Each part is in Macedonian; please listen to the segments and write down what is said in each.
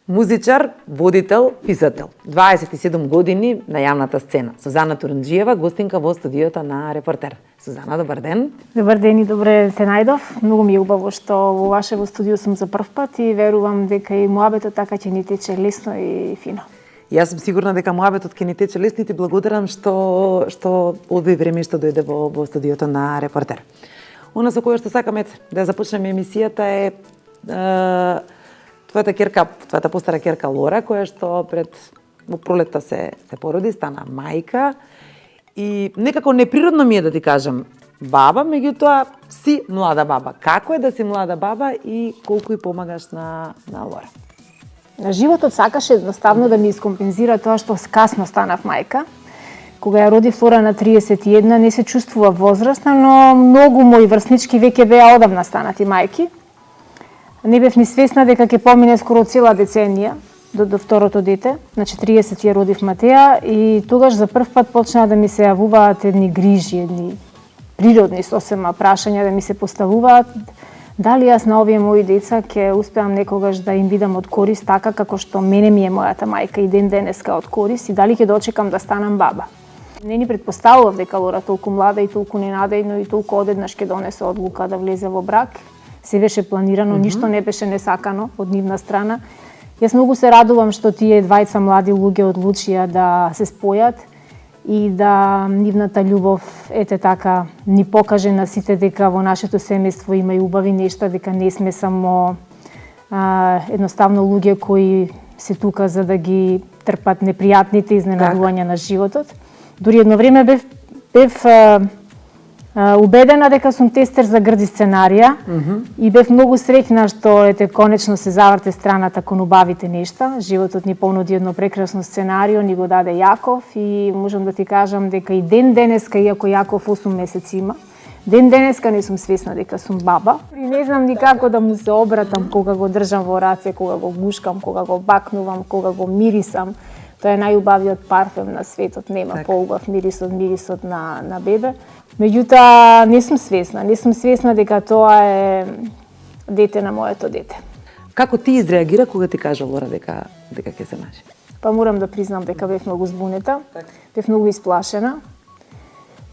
Музичар, водител, писател. 27 години на јавната сцена. Сузана Турунџиева, гостинка во студиото на Репортер. Сузана, добар ден. Добар ден и добре те најдов. Многу ми е убаво што во вашево студио сум за прв пат и верувам дека и муабетот така ќе ни тече лесно и фино. Јас сум сигурна дека муабетот ќе ни тече лесно и ти благодарам што одвои време што дојде во студиото на Репортер. Она со кое што сакаме да започнеме емисијата е твојата постара ќерка Лора, која што во пролетта се породи, стана мајка и некако неприродно ми е да ти кажам баба, меѓутоа си млада баба. Како е да си млада баба и колку и помагаш на Лора? Животот сакаше едноставно да ми искомпензира тоа што касно станав мајка. Кога ја родив Лора на 31, не се чувствува возрастна, но многу мои врснички веќе беа одамна станати мајки. Не бев ни свесна дека ќе помине скоро цела деценија до второто дете. На 40 ја родив Матеја и тогаш за прв пат почнаа да ми се јавуваат едни грижи, едни природни сосема прашања да ми се поставуваат. Дали јас на овие мои деца ќе успеам некогаш да им бидам од корис така како што мене ми е мојата мајка и ден денеска од корис и дали ќе дочекам да станам баба. Не ни претпоставував дека Лора толку млада и толку ненадејно и толку одеднаш ќе донесе одлука да влезе во брак. Се беше планирано, ништо не беше несакано од нивна страна. Јас многу се радувам што тие двајца млади луѓе одлучија да се спојат и да нивната љубов ете така ни покаже на сите дека во нашето семејство има и убави нешта, дека не сме само едноставно луѓе кои се тука за да ги трпат непријатните изненадувања на животот. Дури едно време бев убедена дека сум тестер за грди сценарија и бев многу среќна што ете конечно се заврте страната кон убавите нешта. Животот ни понуди едно прекрасно сценарио, ни го даде Јаков и можам да ти кажам дека и ден денеска, иако Јаков 8 месеци има, ден денеска не сум свесна дека сум баба. И не знам ни како да му се обратам кога го држам во раце, кога го гушкам, кога го бакнувам, кога го мирисам. Тоа е најубавиот парфем на светот, нема поубав мирис од мирисот на бебе. Меѓутоа, не сум свесна дека тоа е дете на моето дете. Како ти изреагира кога ти кажа Лора дека ќе се мажи? Па морам да признам дека бев многу збунета, бев многу исплашена.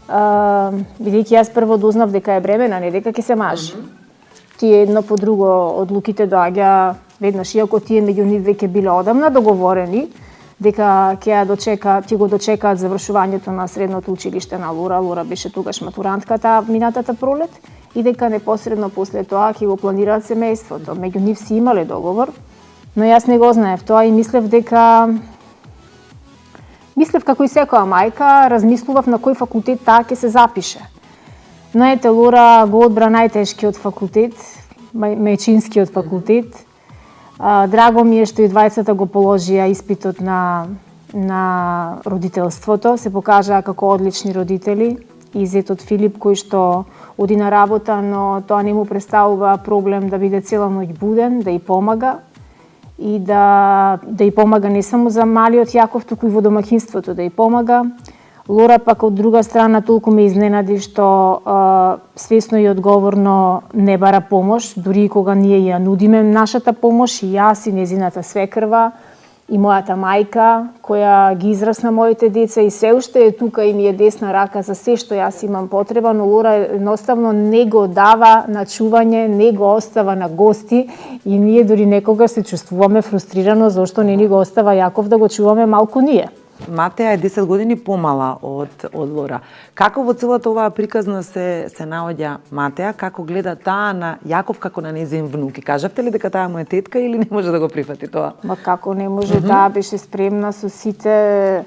Бидејќи јас прво дознав дека е бремена, не дека ќе се мажи. Тие едно по друго одлуките доаѓа веднаш, иако тие меѓу нив веќе биле одамна договорени, дека ќе го дочекаат завршувањето на средното училиште на Лора. Лора беше тогаш матурантката минатата пролет и дека непосредно после тоа ќе го планираат семејството. Меѓу нив си имале договор, но јас не го знаев тоа и мислев како и секоја мајка, размислував на кој факултет таа ќе се запише. Но ете Лора го одбра најтешкиот факултет, мајчинскиот факултет. Драго ми е што и двајцата го положија испитот на родителството, се покажаа како одлични родители. И зетот Филип кој што оди на работа, но тоа не му представува проблем да биде цела ноќ буден, да ја помага и да ја помага не само за малиот Јаков, туку и во домаќинството да ја помага. Лора пак од друга страна толку ме изненади што свесно и одговорно не бара помош, дури и кога ние ја нудиме нашата помош, и јас и незината свекрва и мојата мајка која ги израсна моите деца и се уште е тука и ми е десна рака за се што јас имам потреба, но Лора едноставно не го дава на чување, не го остава на гости и ние дури некогаш се чувствуваме фрустрирано зашто не ни го остава Јаков да го чуваме малку ние. Матеја е 10 години помала од Лора. Како во целата оваа приказна се наоѓа Матеја, како гледа таа на Јаков како на нејзин внук? Кажавте ли дека таа му е тетка или не може да го прифати тоа? Ма како не може, таа беше спремна со сите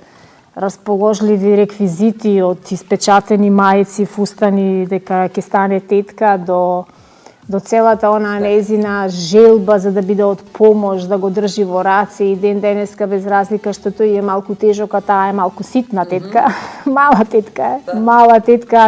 расположливи реквизити од испечатени мајци, фустани дека ќе стане тетка до целата она нејзина желба за да биде од помош, да го држи во раце и ден денеска без разлика што тој е малку тежок, а таа е малку ситна тетка. Мала тетка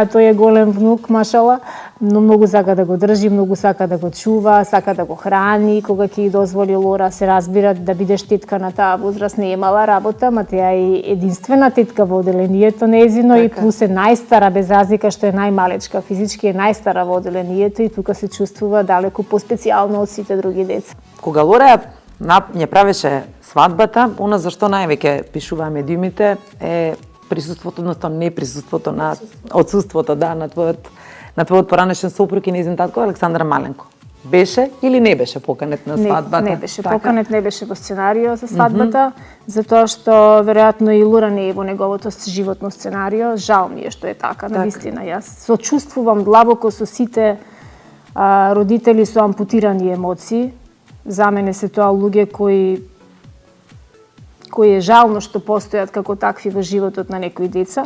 е, тој е голем внук, машала, но многу сака да го држи, многу сака да го чува, сака да го храни, кога ќе ја дозволи Лора, се разбира да бидеш тетка на таа возраст не е мала работа, Матеја е единствена тетка во оделението нејзино и плюс е најстара, без разлика што е најмалечка, физички е најстара во оделението и тука се чувствува далеку поспецијално од сите други деца. Кога Лора ја правеше свадбата, она за што највеќе пишуваа медиумите е присуството, одnosno неприсуството на отсуството на твојот поранешен сопруг и нејзин татко Александра Маленко. Беше или не беше поканет на свадбата? Не беше поканет, не беше во сценарио за свадбата, затоа што веројатно и Лура не е во неговото животно сценарио. Жал ми е што е така, навистина. Јас сочувствувам длабоко со сите родители со ампутирани емоции. За мене се тоа луѓе кои е жално што постојат како такви во животот на некои деца.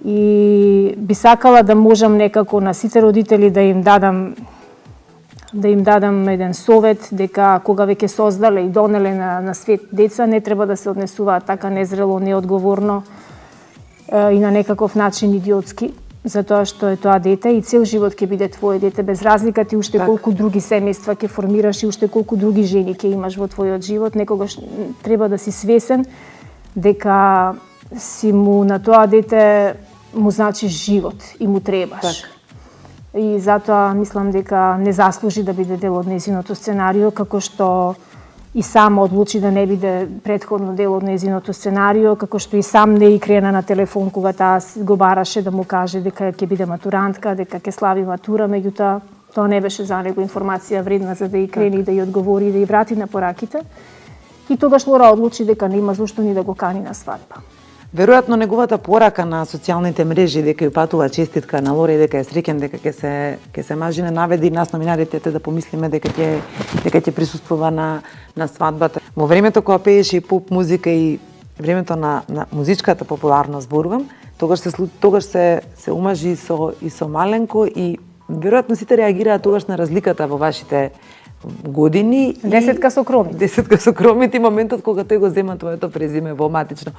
И би сакала да можам некако на сите родители да им дадам еден совет дека кога веќе создале и донеле на свет деца, не треба да се однесуваат така незрело, неодговорно и на некаков начин идиотски, затоа што е тоа дете и цел живот ќе биде твое дете, без разлика ти уште колку други семејства ќе формираш и уште колку други жени ќе имаш во твојот живот, некогаш треба да си свесен дека си му на тоа дете му значиш живот и му требаш. И затоа мислам дека не заслужи да биде дел од нејзиното сценарио, како што и сам одлучи да не биде претходно дел од нејзиното сценарио, како што и сам не и крена на телефон кога таа го бараше да му каже дека ќе биде матурантка, дека ќе слави матура, меѓутоа тоа не беше за него информација вредна за да и крени да ја одговори и да ја врати на пораките. И тогаш Лора одлучи дека нема зошто ни да го кани на свадба. Веројатно неговата порака на социјалните мрежи дека ја патува честитка на Лора и дека е среќен дека ќе се мажине наведи нас номинарите да помислиме дека ќе присуствува на свадбата. Во времето кога пееше и поп музика и времето на музичката популарност зборувам, тогаш се омажи и со Маленко и веројатно сите реагираа тогаш на разликата во вашите години. Десетка со кромит и моментот кога тој го зема твоето презиме во матично.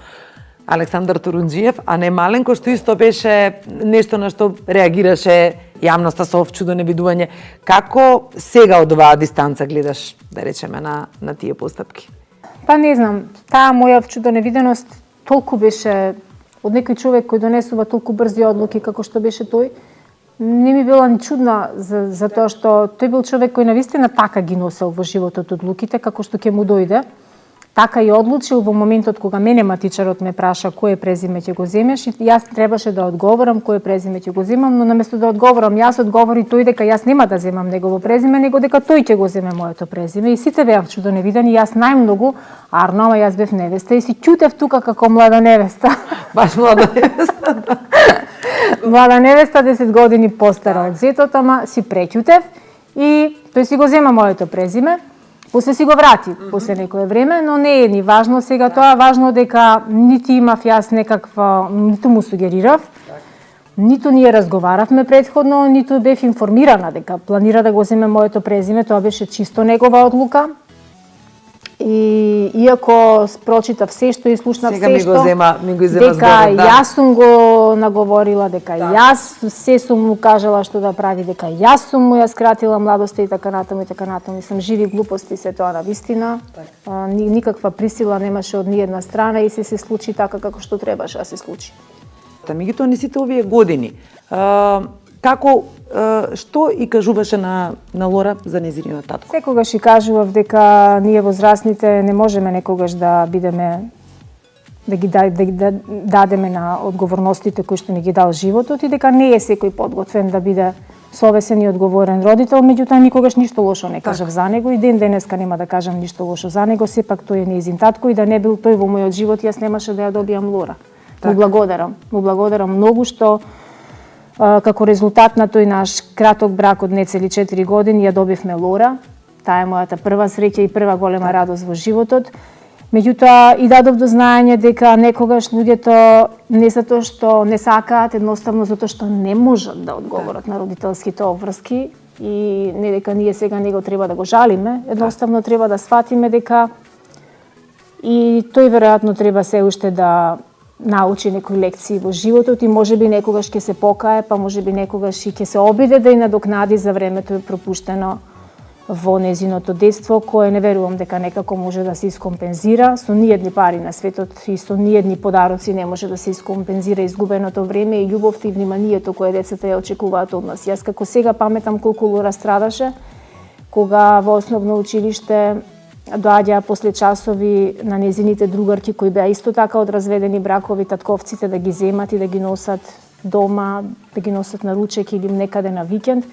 Александар Турунџиев, а не Маленко, што исто беше нешто на што реагираше јавноста со чудо небидување. Како сега од оваа дистанца гледаш, да речеме, на тие постапки? Па не знам, таа моја чудоневиденост толку беше од некој човек кој донесува толку брзи одлуки како што беше тој. Не ми била ни чудна за тоа што тој бил човек кој навистина така ги носел во животот одлуките како што ќе му дојде. Така и одлучил во моментот кога мене матичарот ме праша кое презиме ќе го земеш и јас требаше да одговорам кое презиме ќе го земам, но наместо да одговорам јас одговори тој дека јас нема да земам негово презиме, него дека тој ќе го земе моето презиме и сите беа чудоневидени, јас најмногу, арно, ама јас бев невеста и си ќутев тука како млада невеста. Баш млада невеста. Млада невеста 10 години постара од зетот, ама си преќутев и тој си го зема моето презиме. После си го врати, после некое време, но не е ни важно сега тоа, важно дека нити имав јас некаква, ниту му сугерирав, ниту ние разговаравме претходно, ниту бев информирана дека планира да го земе моето презиме, тоа беше чисто негова одлука. И иако прочитав се што и слушнав сега се што, ми го зема дека зборот, да. Јас сум го наговорила, дека јас се сум му кажала што да прави, дека јас сум му ја скратила младоста и така натаму и така натаму. Мислам, живи глупости се тоа на вистина. Никаква присила немаше од ниедна страна и се случи така како што требаше да се случи. Меѓутоа не сите овие години, како што и кажуваше на Лора за нејзиниот татко? Секогаш и кажував дека ние возрастните не можеме некогаш да бидеме да ги дадеме на одговорностите кои што ни ги дал животот и дека не е секој подготвен да биде совесен и одговорен родител, меѓутоа никогаш ништо лошо не кажав за него и ден денеска нема да кажам ништо лошо за него, сепак тој е нејзин татко и да не бил тој во мојот живот, јас немаше да ја добијам Лора. Му благодарам многу што како резултат на тој наш краток брак од нецели 4 години ја добивме Лора. Таа е мојата прва среќа и прва голема радост во животот. Меѓутоа и дадов до знаење дека некогаш луѓето не затоа што не сакаат, едноставно затоа што не можат да одговорат на родителските обврски и не дека ние сега него треба да го жалиме, едноставно треба да сватиме дека и тој веројатно треба се уште да научи некои лекции во животот и можеби некогаш ќе се покае, па можеби некогаш и ќе се обиде да и надокнади за времето пропуштено во нејзиното детство, кое не верувам дека некако може да се искомпензира. Со ниедни пари на светот и со ниедни подароци не може да се искомпензира изгубеното време и љубовта и вниманието кое децата ја очекуваат од нас. Јас како сега паметам колку Лора страдаше, кога во основно училиште доаѓа после часови на незините другарки кои беа исто така од разведени бракови, татковците да ги земат и да ги носат дома, да ги носат на ручек или некаде на викенд.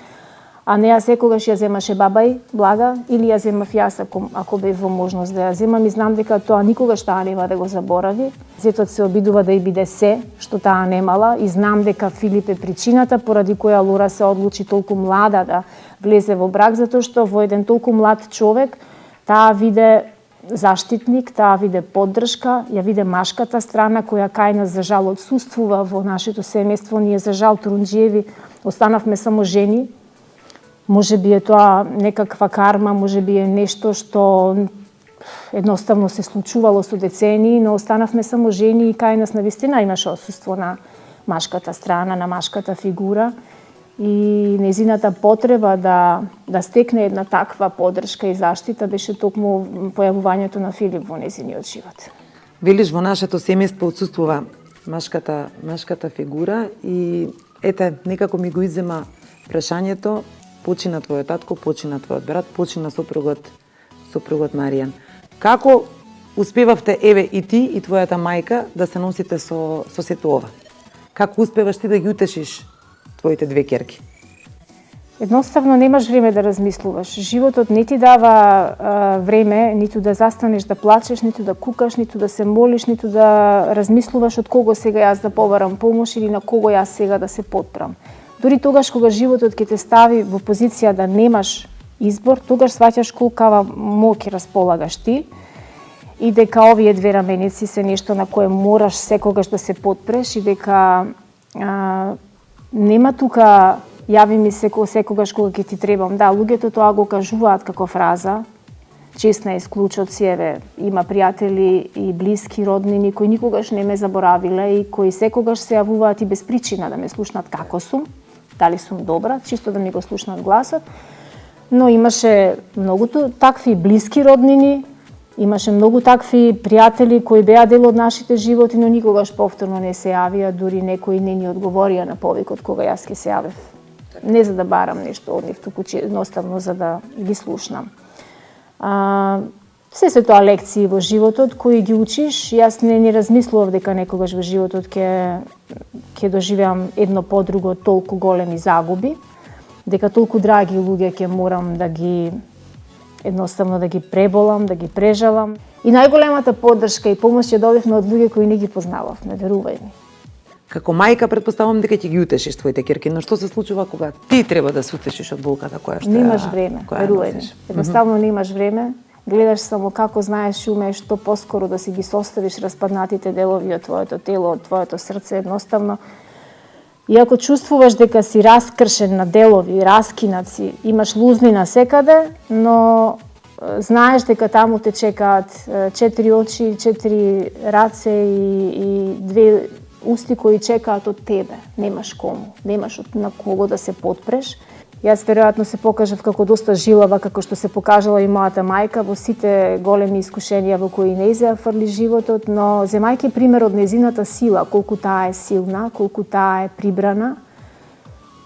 А неа секогаш ја земаше бабај Блага или ја земав јас ако бев во можност да ја земам и знам дека тоа никогаш таа нема да го заборави. Зетот се обидува да ја биде се што таа немала и знам дека Филип е причината поради која Лора се одлучи толку млада да влезе во брак, затоа што во еден толку млад човек таа виде заштитник, таа виде поддршка, ја виде машката страна која кај нас за жал отсуствува во нашето семејство. Ние за жал Турунџиеви останавме само жени. Може би е тоа некаква карма, може би е нешто што едноставно се случувало со децении, но останавме само жени и кај нас навистина имаше отсуство на машката страна, на машката фигура и незината потреба да стекне една таква поддршка и заштита беше токму појавувањето на Филип во незиниот живот. Велиш, во нашето семејство отсуствува машката фигура и ете, некако ми го иззема прашањето. Почина твојот татко, почина твојот брат, почина сопругот Маријан. Како успевавте, еве и ти и твојата мајка, да се носите со сето ова? Како успеваш ти да ги утешиш твоите две ќерки? Едноставно немаш време да размислуваш. Животот не ти дава време ниту да застанеш да плачеш, ниту да кукаш, ниту да се молиш, ниту да размислуваш од кого сега јас да побарам помош или на кого јас сега да се подпрам. Дури тогаш кога животот ќе те стави во позиција да немаш избор, тогаш сваќаш колкава моќ располагаш ти и дека овие две раменици се нешто на кое мораш секогаш да се подпреш и дека нема тука јави ми се секогаш кога ќе ти требам. Да, луѓето тоа го кажуваат како фраза, честна исклучоци, еве, има пријатели и блиски роднини кои никогаш не ме заборавиле и кои секогаш се јавуваат и без причина да ме слушнат како сум, дали сум добра, чисто да ми го слушнат гласот. Но имаше многу такви блиски роднини, имаше многу такви пријатели кои беа дел од нашите животи, но никогаш повторно не се јавија, дури некои не ни одговорија на повикот кога јас ќе се јавев. Не за да барам нешто од нив, туку едноставно за да ги слушнам. Се тоа лекции во животот кои ги учиш. Јас не размислував дека некогаш во животот ќе доживеам едно по друго толку големи загуби, дека толку драги луѓе ќе морам да ги едноставно да ги преболам, да ги прежалам. И најголемата поддршка и помош ја добивме од луѓе кои не ги познававме, верувај ми. Како мајка претпоставам дека ќе ги утешиш твоите ќерки, но што се случува кога ти треба да се утешиш од болката која што немаш време, верувај ми. Едноставно немаш време. Гледаш само како знаеш и умееш што поскоро да си ги составиш распаднатите делови од твоето тело, од твоето срце, едноставно. И ако чувствуваш дека си раскршен на делови, раскинаци, имаш лузнина секаде, но знаеш дека таму те чекаат 4 очи, 4 раце и 2 усти кои чекаат од тебе. Немаш кому, немаш на кого да се подпреш. Јас веројатно се покажав како доста жилава, како што се покажала и мојата мајка во сите големи искушенија во кои не ја фрли животот, но земајќи пример од незината сила, колку таа е силна, колку таа е прибрана,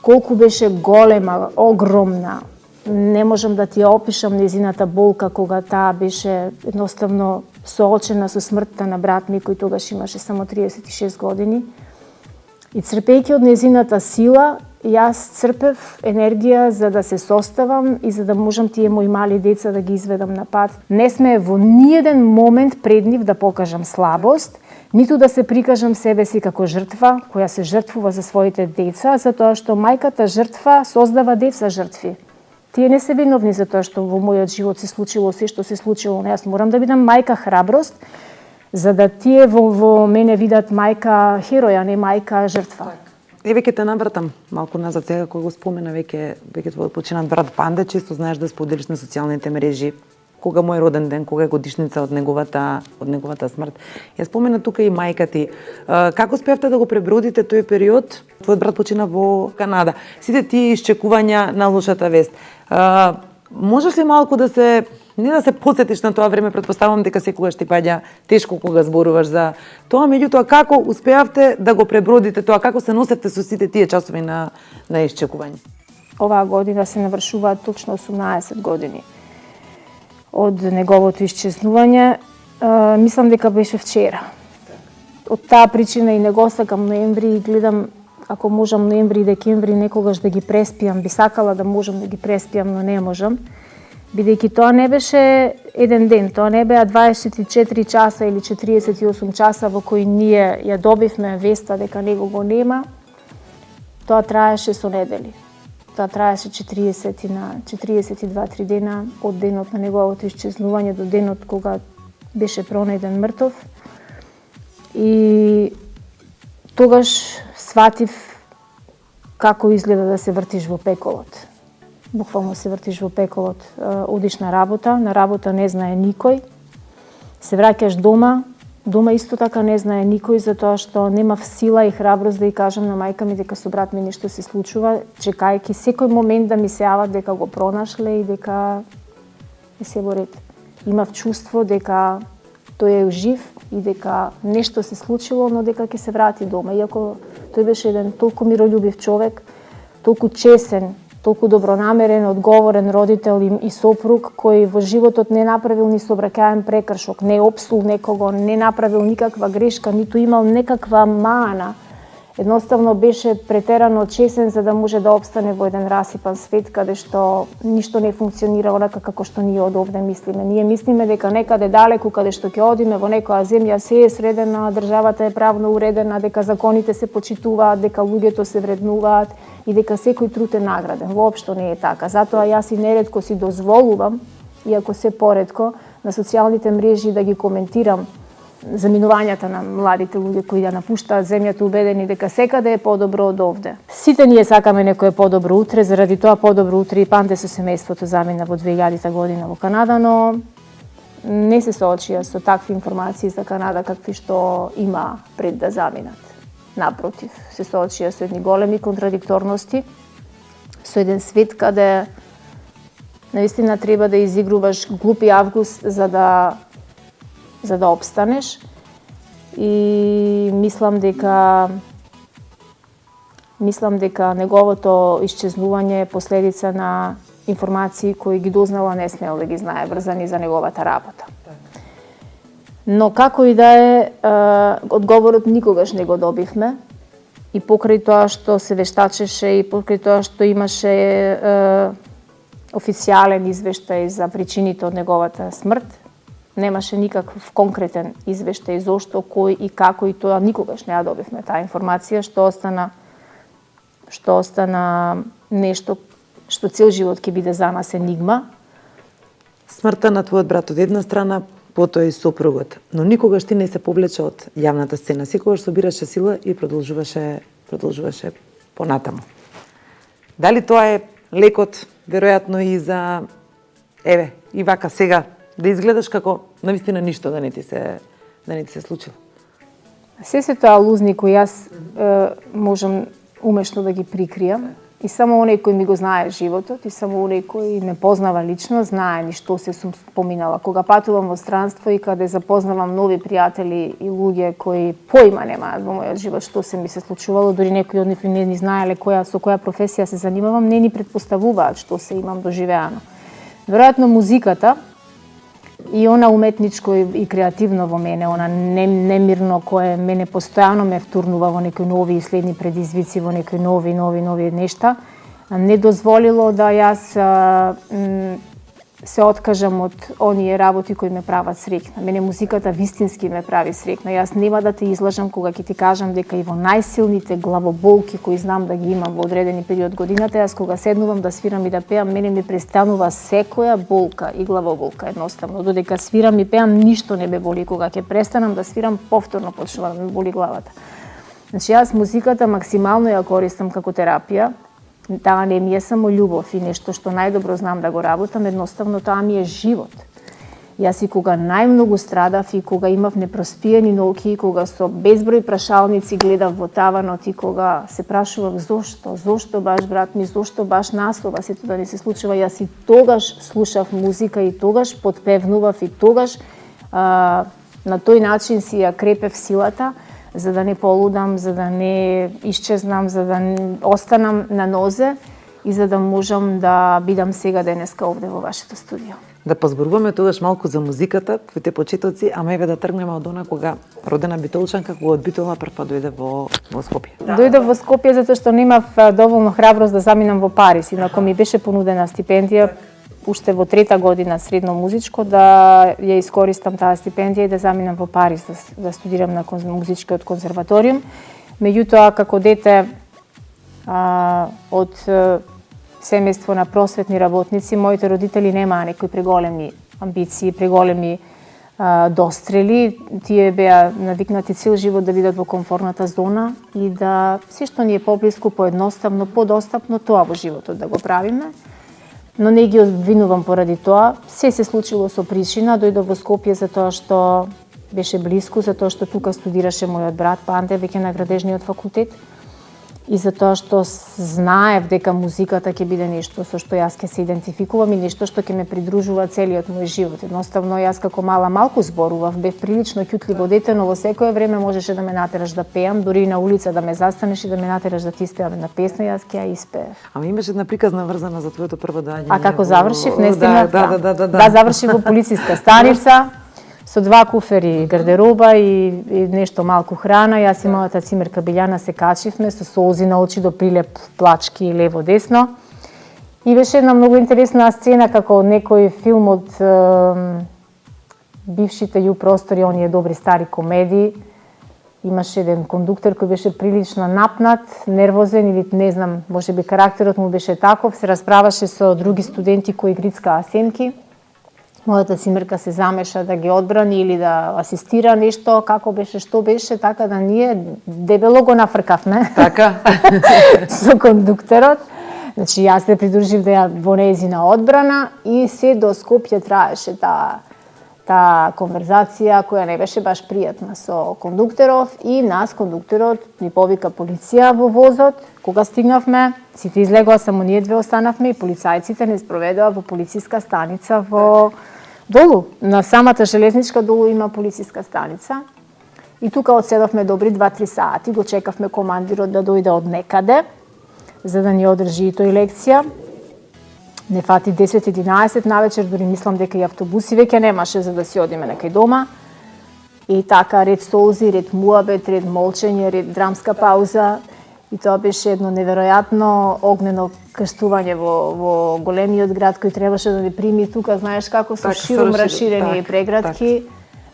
колку беше голема, огромна. Не можам да ти ја опишам незината болка кога таа беше едноставно соочена со смртта на брат ми, кој тогаш имаше само 36 години. И црпејќи од незината сила, јас црпев енергија за да се составам и за да можам тие мои мали деца да ги изведам на пат. Не сме во ниеден момент пред нив да покажам слабост, ниту да се прикажам себе си како жртва, која се жртвува за своите деца, затоа што мајката жртва создава деца жртви. Тие не се виновни за тоа што во мојот живот се случило се што се случило, но јас морам да бидам мајка храброст, за да тие во мене видат мајка хероја, не мајка жртва. Еве ќе те навратам малку назад сега кога го спомена веќе твојот починат брат Панде, често знаеш да споделиш на социјалните мрежи кога мој роден ден, кога е годишница од неговата смрт. Ја спомена тука и мајка ти. Како успеавте да го пребродите тој период? Твојот брат почина во Канада. Сите тие исчекувања на лошата вест. Можеш ли малку да се не да се потсетиш на тоа време, претпоставам дека секогаш ти паѓа тешко кога зборуваш за тоа, меѓутоа како успеавте да го пребродите тоа, како се носевте со сите тие часови на исчекување? Оваа година се навршуваат точно 18 години од неговото исчезнување, мислам дека беше вчера. Од таа причина и не го сакам ноември и гледам ако можам ноември и декември некогаш да ги преспиам, би сакала да можам да ги преспиам, но не можам. Бидејќи тоа не беше еден ден, тоа не беа 24 часа или 48 часа во кои ние ја добивме веста дека него го нема. Тоа траеше со недели. Тоа траеше 42-3 дена од денот на неговото исчезнување до денот кога беше пронајден мртов. И тогаш сватив како изгледа да се вртиш во пеколот. Буквално се вртиш во пеколот. Одиш на работа не знае никој. Се враќаш дома исто така не знае никој, затоа што немав сила и храброст да ја кажам на мајка ми дека со брат ми нешто се случува, чекајќи секој момент да ми се јават дека го пронашле и дека е се во ред. Имав чувство дека тој е жив и дека нешто се случило, но дека ќе се врати дома. Иако тој беше еден толку мирољубив човек, толку чесен, толку добронамерен, одговорен родител и сопруг, кој во животот не направил ни сообраќаен прекршок, не опсул некого, не направил никаква грешка, ниту имал некаква мана. Едноставно беше претерано чесен за да може да опстане во еден расипан свет каде што ништо не функционира онака како што ние од овде мислиме. Ние мислиме дека некаде далеку каде што ќе одиме во некоја земја се е средена, државата е правно уредена, дека законите се почитуваат, дека луѓето се вреднуваат и дека секој труд е награден. Воопшто не е така. Затоа јас и неретко си дозволувам, иако се поретко, на социјалните мрежи да ги коментирам заминувањата на младите луѓе кои ја напуштаат земјата убедени дека секаде е подобро од овде. Сите ние сакаме некое подобро утре, заради тоа подобро утре и Панте со семејството замина во 2000 година во Канада, но не се соочија со такви информации за Канада какви што има пред да заминат. Напротив, се соочија со едни големи контрадикторности, со еден свет каде наистина треба да изигруваш глупи август за да опстанеш, и мислам дека неговото исчезнување е последица на информации кои ги дознала не смел да ги знае, врзани за неговата работа. Но како и да е, одговорот никогаш не го добивме, и покрај тоа што се вештачеше и покрај тоа што имаше официјален извештај за причините од неговата смрт, немаше никаков конкретен извештај зошто, кој и како, и тоа никогаш не ја добивме таа информација, што остана нешто што цел живот ќе биде за нас енигма. Смртта на твојот брат од една страна, потоа и сопругот, но никогаш ти не се повлече од јавната сцена, секогаш собираше сила и продолжуваше понатаму. Дали тоа е лекот, веројатно и за и вака сега да изгледаш како навистина ништо да не ти се случило? Се тоа лузни кои јас можам умешно да ги прикријам, и само оној кој ми го знае животот, и само оној кој не познава лично, знае ни што се сум поминала. Кога патувам во странство и каде запознавам нови пријатели и луѓе кои поима немаат во мојот живот што се ми се случувало, дури некои од нив не ни знаеле со која професија се занимавам, не ни претпоставуваат што се имам доживеано. Веројатно музиката и она уметничко и креативно во мене, она немирно кое мене постојано ме втурнува во некои нови и следни предизвици, во некои нови нешта, не дозволило да јас се откажам од оние работи кои ме прават среќна. Мене музиката вистински ме прави среќна. Јас нема да те излажам кога ќе ти кажам дека и во најсилните главоболки кои знам да ги имам во одредени период годината, јас кога седнувам да свирам и да пеам, мене ми престанува секоја болка и главоболка едноставно. Додека свирам и пеам, ништо не ме боли. Кога ќе престанам да свирам, повторно почнува да ме боли главата. Значи јас музиката максимално ја користам како терапија. Таа не ми е само љубов и нешто што најдобро знам да го работам, едноставно таа ми е живот. Јас и кога најмногу страдав и кога имав непроспиени ноќи, и кога со безброј прашалници гледав во таванот и кога се прашував зошто баш брат ми, зошто баш нас ова сето да ни се случува, јас и тогаш слушав музика и тогаш потпевнував и тогаш на тој начин си ја крепев силата, за да не полудам, за да не исчезнам, за да останам на нозе, и за да можам да бидам сега денеска овде во вашето студио. Да позборуваме тогаш малку за музиката, твоите почетоци, ама еве да тргнеме од она кога родена Битолчанка, кога од Битола прв пат дојде во Скопје. Дојдов во Скопје затоа што немав доволно храброст да заминам во Париз, инаку ми беше понудена стипендија уште во трета година средно музичко да ја искористам таа стипендија и да заминам во Париз да студирам на музичкиот конзерваториум. Меѓутоа како дете од семејство на просветни работници, моите родители немаа некои преголеми амбиции, преголеми дострели. Тие беа навикнати цел живот да бидат во комфортната зона и да се што ни е поблиску, поедноставно, подостапно, тоа во животот да го правиме. Но не ги обвинувам поради тоа. Се случило со причина, дојдов во Скопје затоа што беше блиску, затоа што тука студираше мојот брат Панде, веќе на градежниот факултет. И затоа што знаев дека музиката ќе биде нешто со што јас ќе се идентификувам и нешто што ќе ме придружува целиот мој живот. Едноставно јас како мала малку зборував, бев прилично ќутливо дете, но во секое време можеше да ме натераш да пеам, дури и на улица да ме застанеш и да ме натераш да ти испеам една песна, јас ќе ја испеев. Ама имаше една приказна врзана за твоето прво доаѓање. А како завршив, наистина? Да, завршив во полициска станица. Со 2 куфери гардероба и нешто малку храна. Јас и мојата цимерка Билјана се качивме со солзи на очи до прилеп плачки лево-десно. И беше една многу интересна сцена како некој филм од бившите ју простори, оние добри стари комедии. Имаше еден кондуктор кој беше прилично напнат, нервозен или не знам, можеби карактерот му беше таков, се расправаше со други студенти кои грицкаа сенки. Мојата цимерка се замеша да ги одбрани или да асистира нешто, како беше, што беше, така да ние дебело го нафркавме. Така. Со кондукторот. Значи, јас се придружив да ја во нејзина одбрана и се до Скопје траеше таа конверзација која не беше баш пријатна со кондукторов и нас кондукторот ни повика полиција во возот. Кога стигнавме, сите излегоа, само ние две останавме и полицајците не спроведоа во полициска станица во долу. На самата железничка долу има полициска станица. И тука одседовме добри 2-3 сати, го чекавме командирот да дојде од некаде, за да ни одржи и тој лекција. Не фати 10-11 навечер, дури мислам дека и автобуси веќе немаше за да си одиме некај дома. И така ред солзи, ред муабет, ред молчење, ред драмска пауза. И тоа беше едно неверојатно огнено крстување во големиот град кој требаше да ни прими тука, знаеш како со широм раширени преградки,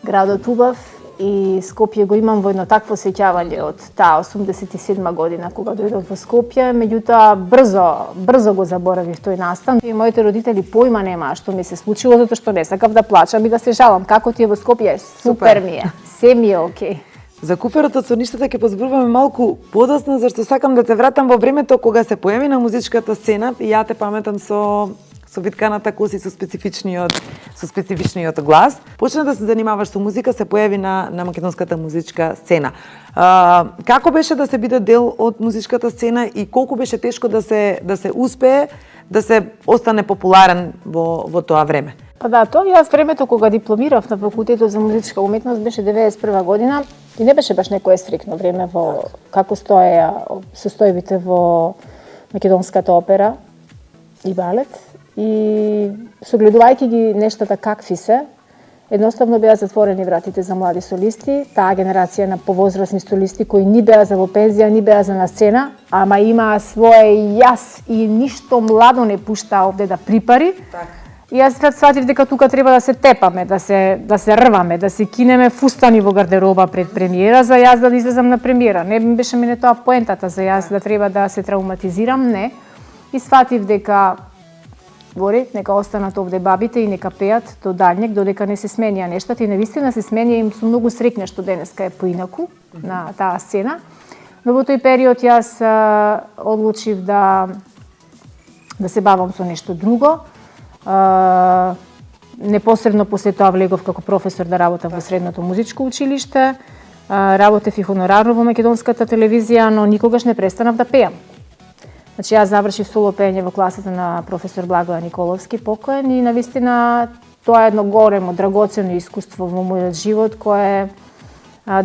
градот убав. И Скопје го имам во едно такво сеќавање од таа 87 година кога дојдов во Скопје, меѓутоа брзо го заборавив тој настан. И моите родители појма немаа што ми се случило, затоа што не сакав да плачам и да се жалам. Како ти е во Скопје? Супер ми е. Се ми е окей. За куперот од соништата ќе позборуваме малку подоцна, зашто сакам да те вратам во времето кога се појави на музичката сцена и ја те паметам со витканата коса и со специфичниот глас. Почна да се занимаваш со музика, се појави на македонската музичка сцена. Како беше да се биде дел од музичката сцена и колку беше тешко да се успее да се остане популарен во тоа време? Па да, тоа јас времето кога дипломирав на факултетот за музичка уметност беше 91 година и не беше баш некое стрикно време во како стоеа состојбите во македонската опера и балет. И согледувајќи ги нештата какви се, едноставно беа затворени вратите за млади солисти, таа генерација на повозрасни солисти кои ни беа за во пензија, ни беа за на сцена, ама имаа свое јас и ништо младо не пушта овде да припари. Так. И јас сватив дека тука треба да се тепаме, да се рваме, да се кинеме фустани во гардероба пред премиера за јас да излезам на премиера. Не беше мене тоа поентата за јас да треба да се травматизирам, не. И сватив дека нека останат овде бабите и нека пеат до далњек, додека не се сменија нештата и навистина се сменија им сум многу среќна што денеска е поинаку на таа сцена. Но во тој период јас одлучив да се бавам со нешто друго. Непосредно после тоа влегов како професор да работам во средното музичко училиште. Работев и хонорарно во македонската телевизија, но никогаш не престанав да пеам. Значи, јас завршив соло пење во класата на професор Благоја Николовски, покоен, и навистина тоа е едно големо, драгоцено искуство во мојот живот, кое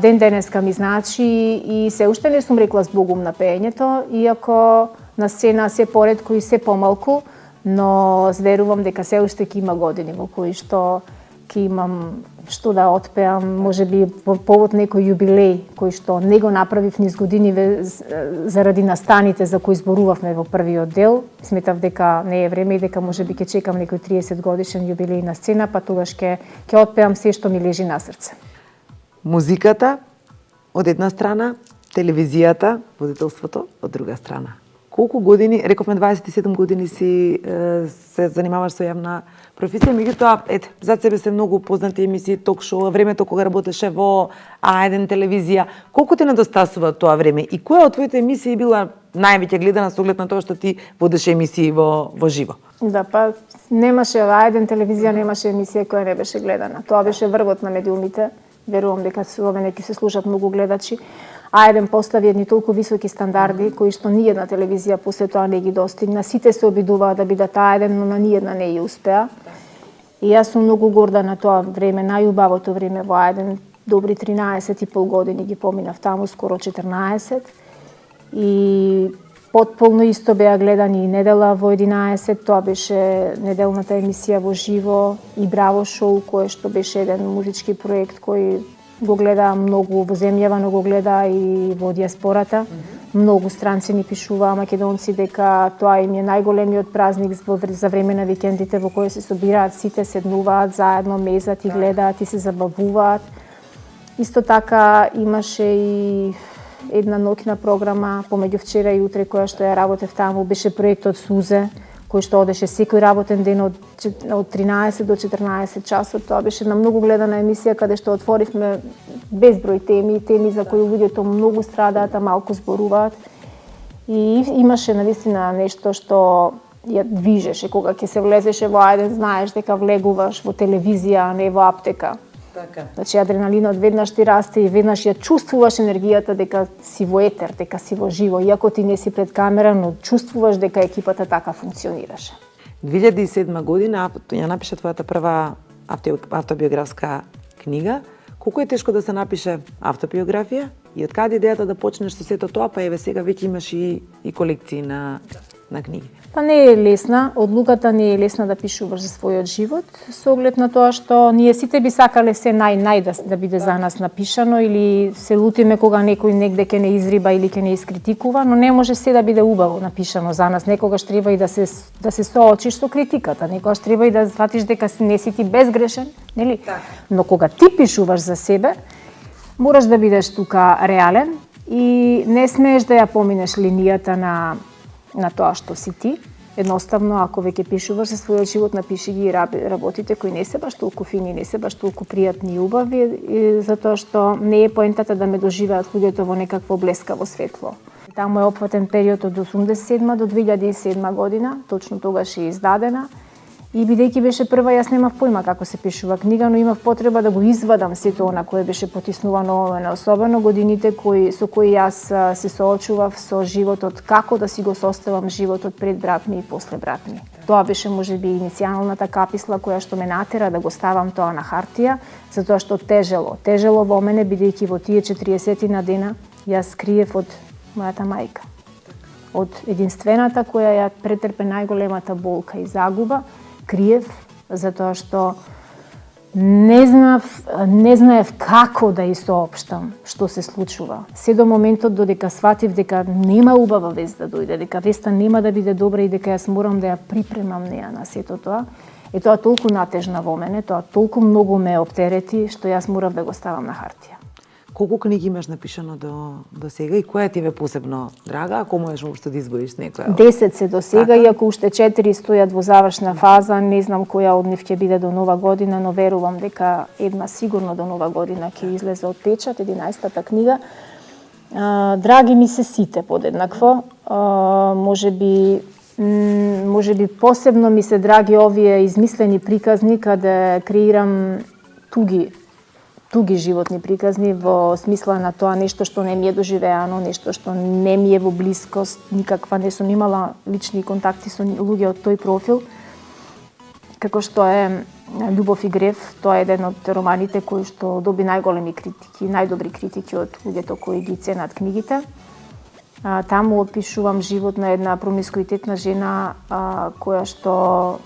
ден денеска ми значи и се уште не сум рекла збогум на пењето, иако на сцена се поретко и се помалку, но зверувам дека се уште ќе има години во кои што ќе имам што да отпеам, можеби по повод некој јубилеј кој што не го направив низ години заради настаните за кои зборувавме во првиот дел. Сметав дека не е време и дека можеби ќе чекам некој 30 годишен јубилеј на сцена, па тогаш ќе отпеам се што ми лежи на срце. Музиката од една страна, телевизијата, водителството од друга страна. Колку години, рековме 27 години си се занимаваш со јавна професија, меѓутоа, зад себе се многу познати емисии, ток-шоу, времето кога работеше во А1 телевизија. Колку ти недостасува тоа време и која од твоите емисии била највеќе гледана со оглед на тоа што ти водеше емисии во живо? Да, па немаше во А1 телевизија, немаше емисија која не беше гледана. Тоа беше врвот на медиумите. Верувам дека со мене ќе се слушат многу гледачи. А1 постави едни толку високи стандарди кои што ниедна телевизија после тоа не ги достигна. Сите се обидуваа да бидат А1, но на ниедна не ја успеа. И јас сум многу горда на тоа време, најубавото време во А1, добри 13,5 години ги поминав таму, скоро 14. И потполно исто беа гледани и недела во 11, тоа беше неделната емисија во живо и Браво шоу, кое што беше еден музички проект кој го гледа многу во земјава, но го гледа и во диаспората. Многу странци ни пишуваа македонци дека тоа им е најголемиот празник за време на викендите во кој се собираат сите, седнуваат заедно, мезат и гледаат и се забавуваат. Исто така имаше и една ноќна програма помеѓу вчера и утре која што ја работев таму, беше проектот Сузе, кој што одеше секој работен ден од 13 до 14 часот. Тоа беше една многу гледана емисија каде што отворивме безброј теми за кои луѓето многу страдаат, а малку зборуваат. И имаше навистина нешто што ја движеше кога ќе се влезеше во А1, знаеш дека влегуваш во телевизија, а не во аптека. Така. Значи адреналинот веднаш ти расте и веднаш ја чувствуваш енергијата дека си во етер, дека си во живо, иако ти не си пред камера, но чувствуваш дека екипата така функционираше. 2007 година ја напиша твојата прва автобиографска книга. Колку е тешко да се напише автобиографија и од каде идејата да почнеш со сето тоа, па еве сега веќе имаш и колекции на книги? Па не е лесна, одлуката не е лесна да пишуваш за својот живот, со оглед на тоа што ние сите би сакале се нај да биде за нас напишано или се лутиме кога некој негде ќе не изриба или ќе не искритикува, но не може се да биде убаво напишано за нас. Некогаш треба и да се соочиш со критиката, некогаш треба и да сватиш дека не си ти безгрешен, нели? Но кога ти пишуваш за себе, мораш да бидеш тука реален и не смееш да ја поминеш линијата на тоа што си ти. Едноставно, ако веќе пишуваш за својот живот, напиши ги работите кои не се баш толку фини, не се баш толку пријатни и убави, затоа што не е поентата да ме доживеат луѓето во некакво блескаво светло. Таму е опфатен период од 87 до 2007 година, точно тогаш е издадена. И бидејќи беше прва, јас немав појма како се пишува книга, но имав потреба да го извадам сето она кое беше потиснувано, особено годините со кои јас се соочував со животот, како да си го составам животот пред брат ми и после брат ми. Тоа беше можеби иницијалната каписла која што ме натера да го ставам тоа на хартија, затоа што тежело во мене, бидејќи во тие 40 на дена јас криев од мојата мајка. Од единствената која ја претрпе најголемата болка и загуба, криев, затоа што не знаев како да ја соопштам што се случува. Се до моментот додека сватив дека нема убава вест да дојде, дека веста нема да биде добра и дека јас морам да ја припремам неа на сето тоа. И тоа толку натежна во мене, тоа толку многу ме оптерети што јас морав да го ставам на хартија. Колку книги имаш напишано до сега и која ти е посебно драга, ако можеш уште да изброиш некоја? 10 се до сега, иако уште 4 стојат во завршна фаза, не знам која од нив ќе биде до нова година, но верувам дека една сигурно до нова година ќе излезе од печат, 11-та книга. Драги ми се сите подеднакво, можеби посебно ми се драги овие измислени приказни каде креирам туги животни приказни во смисла на тоа нешто што не ми е доживеано, нешто што не ми е во блискост, никаква не сум имала лични контакти со луѓе од тој профил. Како што е Љубов и грев, тоа е еден од романите кои што доби најголеми критики, најдобри критики од луѓето кои ги ценат книгите. Таму опишувам живот на една промискуитетна жена која што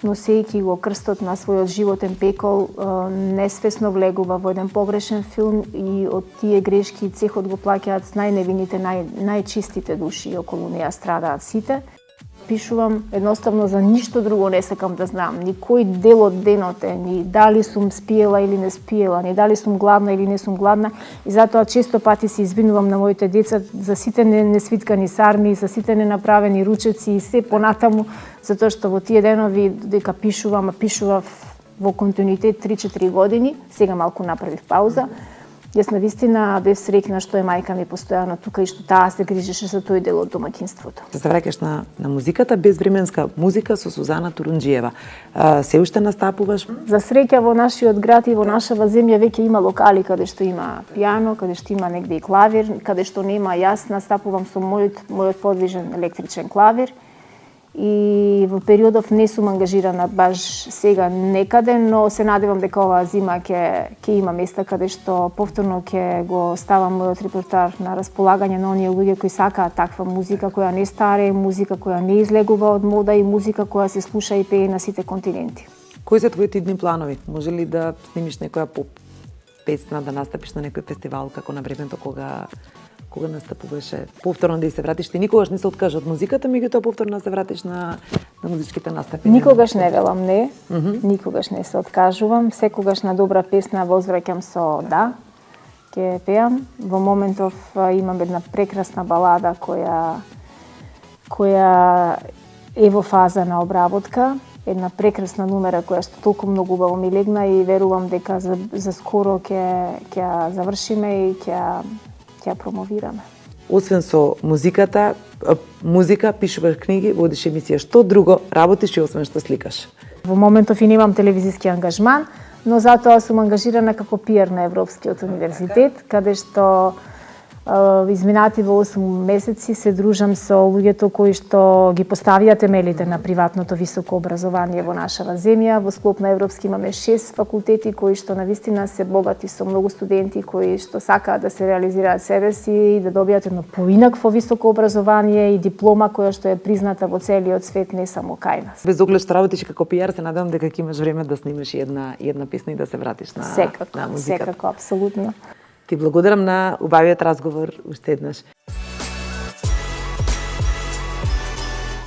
носејќи го крстот на својот животен пекол, несвесно влегува во еден погрешен филм и од тие грешки цехот го плаќаат најневините, најчистите души, околу неа страдаат сите. Пишувам едноставно за ништо друго не сакам да знам, ни кој дел од денот е, ни дали сум спиела или не спиела, ни дали сум гладна или не сум гладна, и затоа често пати се извинувам на моите деца за сите несвиткани сарми, за сите ненаправени ручеци и се понатаму, затоа што во тие денови дека пишував во континуитет 3-4 години, сега малку направив пауза. Јас навистина бев среќна што е мајка ми постојано тука и што таа се грижеше за тој дел од домаќинството. Да се враќаш на музиката, безвременска музика со Сузана Турунџиева. Се уште настапуваш? За среќа во нашиот град и во нашава земја веќе има локали каде што има пијано, каде што има негде и клавир, каде што нема, јас настапувам со мојот подвижен електричен клавир. И во периодов не сум ангажирана баш сега некаде, но се надевам дека оваа зима ќе има места каде што повторно ќе го ставам мојот репертоар на располагање на оние луѓе кои сакаат таква музика која не старе, музика која не излегува од мода и музика која се слуша и пее на сите континенти. Кои се твоите идни планови? Може ли да снимиш некоја поп песна, да настапиш на некој фестивал како на времето кога настапуваше, повторно да се вратиш? Ти никогаш не се откажа од музиката, меѓутоа повторно да се вратиш на музичките настапи? Никогаш не велам не, никогаш не се откажувам, секогаш на добра песна возвраќам со да, ќе пеам. Во моментов имам една прекрасна балада која е во фаза на обработка, една прекрасна numera која што толку многу убаво ми легна и верувам дека за скоро ќе ја завршиме и ќе ја промовираме. Освен со музика, пишуваш книги, водиш емисија, што друго работиш и освен што сликаш? Во моментов и немам телевизиски ангажман, но затоа сум ангажирана како пиар на Европскиот универзитет, каде што изминати во 8 месеци се дружам со луѓето кои што ги поставија темелите на приватното високо образование во нашава земја. Во склоп на Европски имаме 6 факултети кои што навистина се богати со многу студенти кои што сакаат да се реализираат себе си и да добијат едно поинакво високо образование и диплома која што е призната во целиот свет, не само кај нас. Без оглед што работиш како пиар, се надевам дека ќе имаш време да снимаш една песна и да се вратиш на музиката. Секако, апсолутно. Ти благодарам на убавиот разговор уште еднаш.